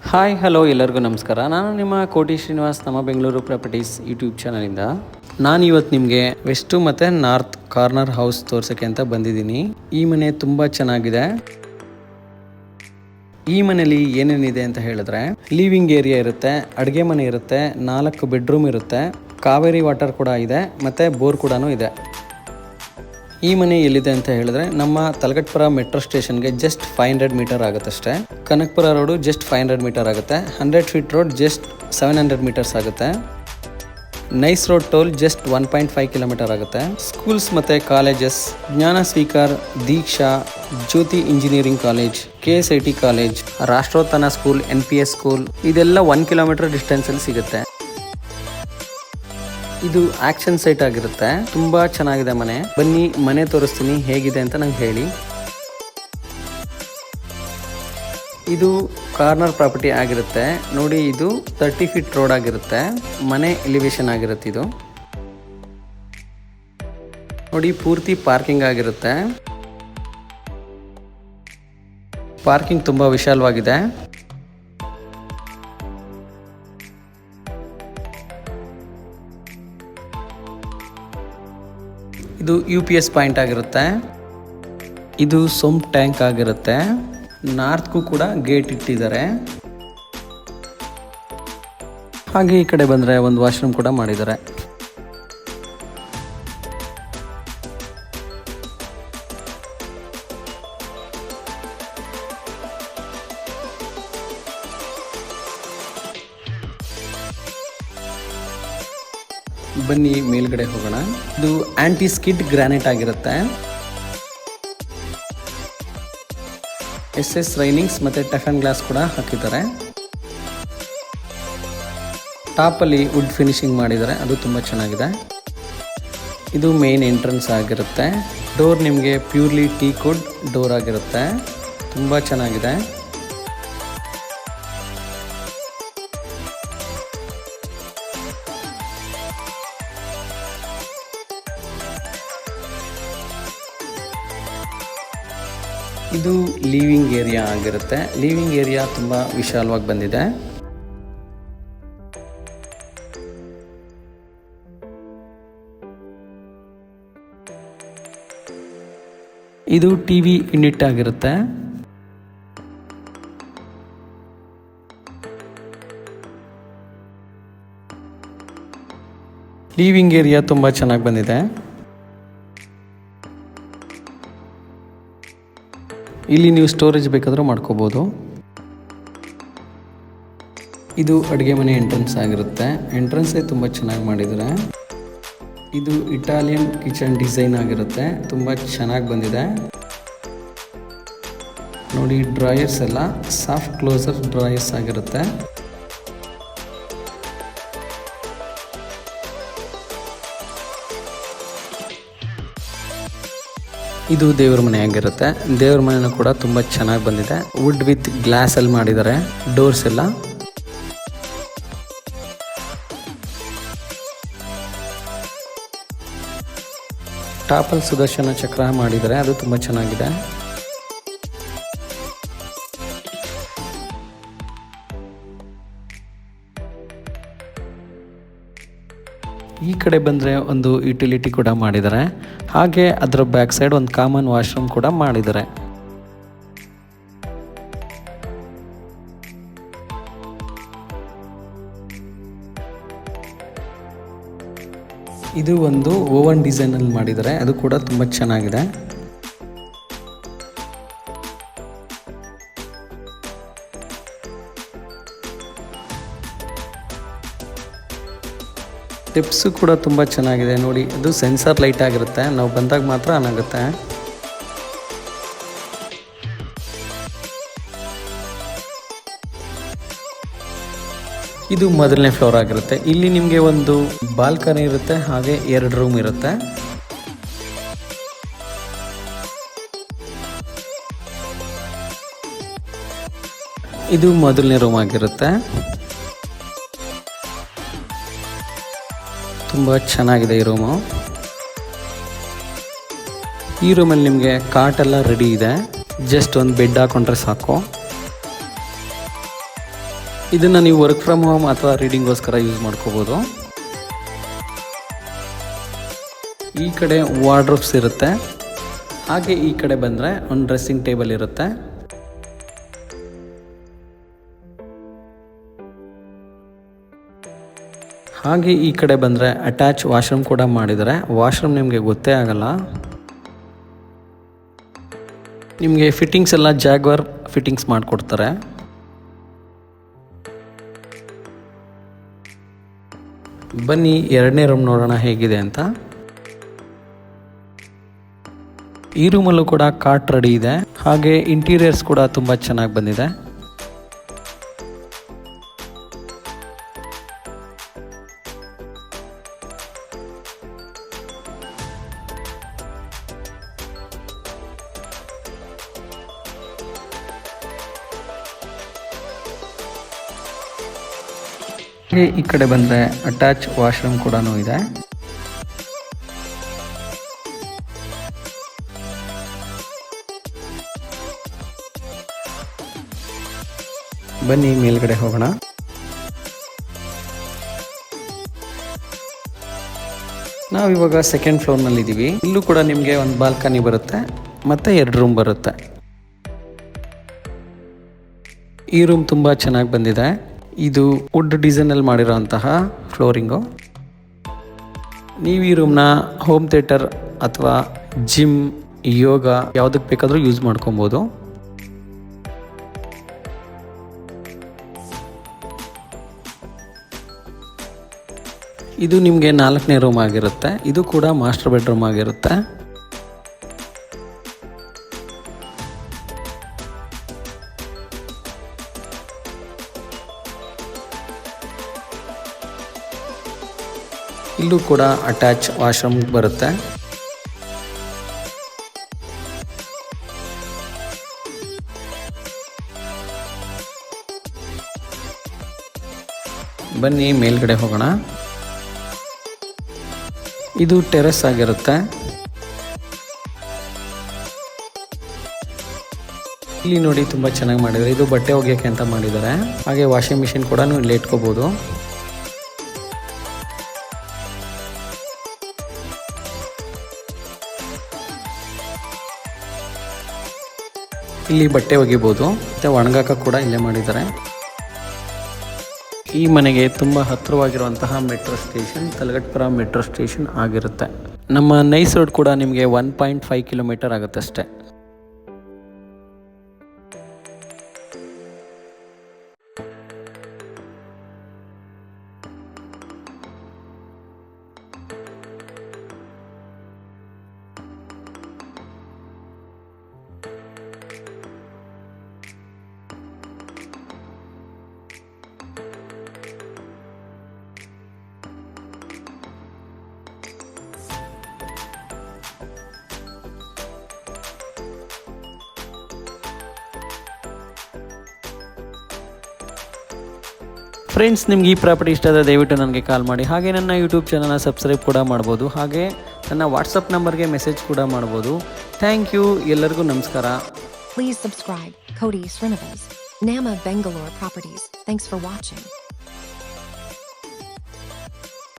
Hi hello ಎಲ್ಲರಿಗೂ ನಮಸ್ಕಾರ. ನಾನು ನಿಮ್ಮ ಕೋಟಿ ಶ್ರೀನಿವಾಸ್, ನಮ್ಮ ಬೆಂಗಳೂರು ಪ್ರಾಪರ್ಟೀಸ್ ಯೂಟ್ಯೂಬ್ ಚಾನಲಿಂದ. ನಾನು ಇವತ್ತು ನಿಮಗೆ ವೆಸ್ಟ್ ಮತ್ತು ನಾರ್ತ್ ಕಾರ್ನರ್ ಹೌಸ್ ತೋರ್ಸೋಕ್ಕೆ ಅಂತ ಬಂದಿದ್ದೀನಿ. ಈ ಮನೆ ತುಂಬ ಚೆನ್ನಾಗಿದೆ. ಈ ಮನೆಯಲ್ಲಿ ಏನೇನಿದೆ ಅಂತ ಹೇಳಿದ್ರೆ, ಲಿವಿಂಗ್ ಏರಿಯಾ ಇರುತ್ತೆ, ಅಡುಗೆ ಮನೆ ಇರುತ್ತೆ, 4 ಬೆಡ್ರೂಮ್ ಇರುತ್ತೆ, ಕಾವೇರಿ ವಾಟರ್ ಕೂಡ ಇದೆ ಮತ್ತು ಬೋರ್ ಕೂಡ ಇದೆ. ಈ ಮನೆ ಎಲ್ಲಿದೆ ಅಂತ ಹೇಳಿದ್ರೆ, ನಮ್ಮ ತಲಗಟ್ಪುರ ಮೆಟ್ರೋ ಸ್ಟೇಷನ್ಗೆ ಜಸ್ಟ್ 500 ಮೀಟರ್ ಆಗುತ್ತಷ್ಟೇ. ಕನಕಪುರ ರೋಡು ಜಸ್ಟ್ 500 ಮೀಟರ್ ಆಗುತ್ತೆ. 100 ಫೀಟ್ ರೋಡ್ ಜಸ್ಟ್ 700 ಮೀಟರ್ಸ್ ಆಗುತ್ತೆ. Nice road toll just 1.5 kilometre ಆಗುತ್ತೆ. ಸ್ಕೂಲ್ಸ್ ಮತ್ತು colleges: Gnana Sweekar, Deeksha, Jyothi engineering college, KSIT college, Rashtrotthana school, NPS school, ಇದೆಲ್ಲ 1 ಕಿಲೋಮೀಟರ್ ಡಿಸ್ಟೆನ್ಸಲ್ಲಿ ಸಿಗುತ್ತೆ. ಇದು ಆಕ್ಷನ್ ಸೈಟ್ ಆಗಿರುತ್ತೆ. ತುಂಬಾ ಚೆನ್ನಾಗಿದೆ ಮನೆ. ಬನ್ನಿ ಮನೆ ತೋರಿಸ್ತೀನಿ, ಹೇಗಿದೆ ಅಂತ ನಂಗೆ ಹೇಳಿ. ಇದು ಕಾರ್ನರ್ ಪ್ರಾಪರ್ಟಿ ಆಗಿರುತ್ತೆ ನೋಡಿ. ಇದು 30 ಫೀಟ್ ರೋಡ್ ಆಗಿರುತ್ತೆ. ಮನೆ ಎಲಿವೇಶನ್ ಆಗಿರುತ್ತೆ. ಇದು ನೋಡಿ, ಪೂರ್ತಿ ಪಾರ್ಕಿಂಗ್ ಆಗಿರುತ್ತೆ. ಪಾರ್ಕಿಂಗ್ ತುಂಬಾ ವಿಶಾಲವಾಗಿದೆ. ಇದು UPS ಪಾಯಿಂಟ್ ಆಗಿರುತ್ತೆ. ಇದು ಸೋಮ್ ಟ್ಯಾಂಕ್ ಆಗಿರುತ್ತೆ. ನಾರ್ತ್ಗೂ ಕೂಡ ಗೇಟ್ ಇಟ್ಟಿದ್ದಾರೆ. ಹಾಗೆ ಈ ಕಡೆ ಬಂದರೆ ಒಂದು ವಾಶ್ರೂಮ್ ಕೂಡ ಮಾಡಿದ್ದಾರೆ. ಬನ್ನಿ ಮೇಲ್ಗಡೆ ಹೋಗೋಣ. ಇದು ಆಂಟಿ ಸ್ಕಿಡ್ ಗ್ರಾನೈಟ್ ಆಗಿರುತ್ತೆ. SS ರೈನಿಂಗ್ಸ್ ಮತ್ತೆ ಟಫನ್ ಗ್ಲಾಸ್ ಕೂಡ ಹಾಕಿದ್ದಾರೆ. ಟಾಪ್ ಅಲ್ಲಿ ವುಡ್ ಫಿನಿಶಿಂಗ್ ಮಾಡಿದ್ದಾರೆ, ಅದು ತುಂಬಾ ಚೆನ್ನಾಗಿದೆ. ಇದು ಮೇನ್ ಎಂಟ್ರೆನ್ಸ್ ಆಗಿರುತ್ತೆ. ಡೋರ್ ನಿಮಗೆ ಪ್ಯೂರ್ಲಿ ಟೀಕ್ ವುಡ್ ಡೋರ್ ಆಗಿರುತ್ತೆ. ತುಂಬಾ ಚೆನ್ನಾಗಿದೆ. ಇದು ಲಿವಿಂಗ್ ಏರಿಯಾ ಆಗಿರುತ್ತೆ. ಲಿವಿಂಗ್ ಏರಿಯಾ ತುಂಬ ವಿಶಾಲವಾಗಿ ಬಂದಿದೆ. ಇದು TV ಯೂನಿಟ್ ಆಗಿರುತ್ತೆ. ಲಿವಿಂಗ್ ಏರಿಯಾ ತುಂಬ ಚೆನ್ನಾಗಿ ಬಂದಿದೆ. ಇಲ್ಲಿ ನೀವು ಸ್ಟೋರೇಜ್ ಬೇಕಾದರೂ ಮಾಡ್ಕೋಬೋದು. ಇದು ಅಡುಗೆ ಮನೆ ಎಂಟ್ರೆನ್ಸ್ ಆಗಿರುತ್ತೆ. ಎಂಟ್ರೆನ್ಸೇ ತುಂಬ ಚೆನ್ನಾಗಿ ಮಾಡಿದ್ದಾರೆ. ಇದು ಇಟಾಲಿಯನ್ ಕಿಚನ್ ಡಿಸೈನ್ ಆಗಿರುತ್ತೆ. ತುಂಬ ಚೆನ್ನಾಗಿ ಬಂದಿದೆ ನೋಡಿ. ಡ್ರಾಯರ್ಸ್ ಎಲ್ಲ ಸಾಫ್ಟ್ ಕ್ಲೋಸರ್ ಡ್ರಾಯರ್ಸ್ ಆಗಿರುತ್ತೆ. ಇದು ದೇವ್ರ ಮನೆ ಆಗಿರುತ್ತೆ. ದೇವ್ರ ಮನೆಯೂ ಕೂಡ ತುಂಬ ಚೆನ್ನಾಗಿ ಬಂದಿದೆ. ವುಡ್ ವಿತ್ ಗ್ಲಾಸ್ ಅಲ್ಲಿ ಮಾಡಿದ್ದಾರೆ. ಡೋರ್ಸ್ ಎಲ್ಲ ಟಾಪಲ್ ಸುದರ್ಶನ ಚಕ್ರ ಮಾಡಿದ್ದಾರೆ, ಅದು ತುಂಬ ಚೆನ್ನಾಗಿದೆ. ಈ ಕಡೆ ಬಂದರೆ ಒಂದು ಯುಟಿಲಿಟಿ ಕೂಡ ಮಾಡಿದ್ದಾರೆ. ಹಾಗೆ ಅದರ ಬ್ಯಾಕ್ ಸೈಡ್ ಒಂದು ಕಾಮನ್ ವಾಶ್ರೂಮ್ ಕೂಡ ಮಾಡಿದ್ದಾರೆ. ಇದು ಒಂದು ಓವನ್ ಡಿಸೈನ್ ಅಲ್ಲಿ ಮಾಡಿದ್ದಾರೆ, ಅದು ಕೂಡ ತುಂಬ ಚೆನ್ನಾಗಿದೆ. ಸ್ಟೆಪ್ಸು ಕೂಡ ತುಂಬ ಚೆನ್ನಾಗಿದೆ ನೋಡಿ. ಅದು ಸೆನ್ಸರ್ ಲೈಟ್ ಆಗಿರುತ್ತೆ, ನಾವು ಬಂದಾಗ ಮಾತ್ರ ಆನ್ ಆಗುತ್ತೆ. ಇದು ಮೊದಲನೇ ಫ್ಲೋರ್ ಆಗಿರುತ್ತೆ. ಇಲ್ಲಿ ನಿಮಗೆ ಒಂದು ಬಾಲ್ಕನಿ ಇರುತ್ತೆ, ಹಾಗೆ 2 ರೂಮ್ ಇರುತ್ತೆ. ಇದು ಮೊದಲನೇ ರೂಮ್ ಆಗಿರುತ್ತೆ. ತುಂಬ ಚೆನ್ನಾಗಿದೆ ಈ ರೂಮು. ಈ ರೂಮಲ್ಲಿ ನಿಮಗೆ ಕಾಟ್ ಎಲ್ಲ ರೆಡಿ ಇದೆ. ಜಸ್ಟ್ ಒಂದು ಬೆಡ್ ಹಾಕೊಂಡ್ರೆ ಸಾಕು. ಇದನ್ನು ನೀವು ವರ್ಕ್ ಫ್ರಮ್ ಹೋಮ್ ಅಥವಾ ರೀಡಿಂಗ್ಗೋಸ್ಕರ ಯೂಸ್ ಮಾಡ್ಕೋಬೋದು. ಈ ಕಡೆ ವಾರ್ಡ್ರೋಬ್ಸ್ ಇರುತ್ತೆ. ಹಾಗೆ ಈ ಕಡೆ ಬಂದರೆ ಒಂದು ಡ್ರೆಸ್ಸಿಂಗ್ ಟೇಬಲ್ ಇರುತ್ತೆ. ಹಾಗೆ ಈ ಕಡೆ ಬಂದರೆ ಅಟ್ಯಾಚ್ ವಾಶ್ರೂಮ್ ಕೂಡ ಮಾಡಿದ್ದಾರೆ. ವಾಶ್ರೂಮ್ ನಿಮಗೆ ಗೊತ್ತೇ ಆಗಲ್ಲ. ನಿಮಗೆ ಫಿಟ್ಟಿಂಗ್ಸ್ ಎಲ್ಲ ಜಾಗ್ವಾರ್ ಫಿಟ್ಟಿಂಗ್ಸ್ ಮಾಡಿಕೊಡ್ತಾರೆ. ಬನ್ನಿ ಎರಡನೇ ರೂಮ್ ನೋಡೋಣ ಹೇಗಿದೆ ಅಂತ. ಈ ರೂಮಲ್ಲೂ ಕೂಡ ಕಾಟ್ ರೆಡಿ ಇದೆ. ಹಾಗೆ ಇಂಟೀರಿಯರ್ಸ್ ಕೂಡ ತುಂಬ ಚೆನ್ನಾಗಿ ಬಂದಿದೆ. ಈ ಕಡೆ ಬಂದರೆ ಅಟ್ಯಾಚ್ ವಾಶ್ರೂಮ್ ಕೂಡ ಇದೆ. ಬನ್ನಿ ಮೇಲ್ಗಡೆ ಹೋಗೋಣ. ನಾವಿವಾಗ ಸೆಕೆಂಡ್ ಫ್ಲೋರ್ನಲ್ಲಿ ಇದ್ದೀವಿ. ಇಲ್ಲೂ ಕೂಡ ನಿಮಗೆ ಒಂದು ಬಾಲ್ಕನಿ ಬರುತ್ತೆ ಮತ್ತು 2 ರೂಮ್ ಬರುತ್ತೆ. ಈ ರೂಮ್ ತುಂಬ ಚೆನ್ನಾಗಿ ಬಂದಿದೆ. ಇದು ವುಡ್ ಡಿಸೈನಲ್ಲಿ ಮಾಡಿರೋಂತಹ ಫ್ಲೋರಿಂಗು. ನೀವು ಈ ರೂಮ್ನ ಹೋಮ್ ಥಿಯೇಟರ್ ಅಥವಾ ಜಿಮ್, ಯೋಗ ಯಾವುದಕ್ಕೆ ಬೇಕಾದರೂ ಯೂಸ್ ಮಾಡ್ಕೊಬೋದು. ಇದು ನಿಮಗೆ 4ನೇ ರೂಮ್ ಆಗಿರುತ್ತೆ. ಇದು ಕೂಡ ಮಾಸ್ಟರ್ ಬೆಡ್ರೂಮ್ ಆಗಿರುತ್ತೆ. ಇಲ್ಲೂ ಕೂಡ ಅಟ್ಯಾಚ್ ವಾಶ್ರೂಮ್ ಬರುತ್ತೆ. ಬನ್ನಿ ಮೇಲ್ಗಡೆ ಹೋಗೋಣ. ಇದು ಟೆರೆಸ್ ಆಗಿರುತ್ತೆ. ಇಲ್ಲಿ ನೋಡಿ ತುಂಬ ಚೆನ್ನಾಗಿ ಮಾಡಿದ್ದಾರೆ. ಇದು ಬಟ್ಟೆ ಒಗೆಯೋಕ್ಕೆ ಅಂತ ಮಾಡಿದ್ದಾರೆ. ಹಾಗೆ ವಾಷಿಂಗ್ ಮಿಷಿನ್ ಕೂಡ ಇಲ್ಲಿ ಇಟ್ಕೋಬೋದು. ಇಲ್ಲಿ ಬಟ್ಟೆ ಒಗಿಬೋದು ಮತ್ತು ಒಣಗಾಕ ಕೂಡ ಇಲ್ಲೇ ಮಾಡಿದ್ದಾರೆ. ಈ ಮನೆಗೆ ತುಂಬ ಹತ್ತಿರವಾಗಿರುವಂತಹ metro station Talaghattapura metro station ಆಗಿರುತ್ತೆ. ನಮ್ಮ ನೈಸ್ ರೋಡ್ ಕೂಡ ನಿಮಗೆ 1.5 ಕಿಲೋಮೀಟರ್ ಆಗುತ್ತೆ ಅಷ್ಟೇ. ಫ್ರೆಂಡ್ಸ್, ನಿಮ್ಗೆ ಈ ಪ್ರಾಪರ್ಟಿ ಇಷ್ಟ ಆದರೆ ದಯವಿಟ್ಟು ನನಗೆ ಕಾಲ್ ಮಾಡಿ. ಹಾಗೆ ನನ್ನ ಯೂಟ್ಯೂಬ್ ಚಾನಲ್ನ ಸಬ್ಸ್ಕ್ರೈಬ್ ಕೂಡ ಮಾಡ್ಬೋದು. ಹಾಗೆ ನನ್ನ ವಾಟ್ಸಪ್ ನಂಬರ್ಗೆ ಮೆಸೇಜ್ ಕೂಡ ಮಾಡ್ಬೋದು. Thank you. ಎಲ್ಲರಿಗೂ ನಮಸ್ಕಾರ. Please subscribe Cody's Renovas, Nama Bangalore Properties. Thanks for watching.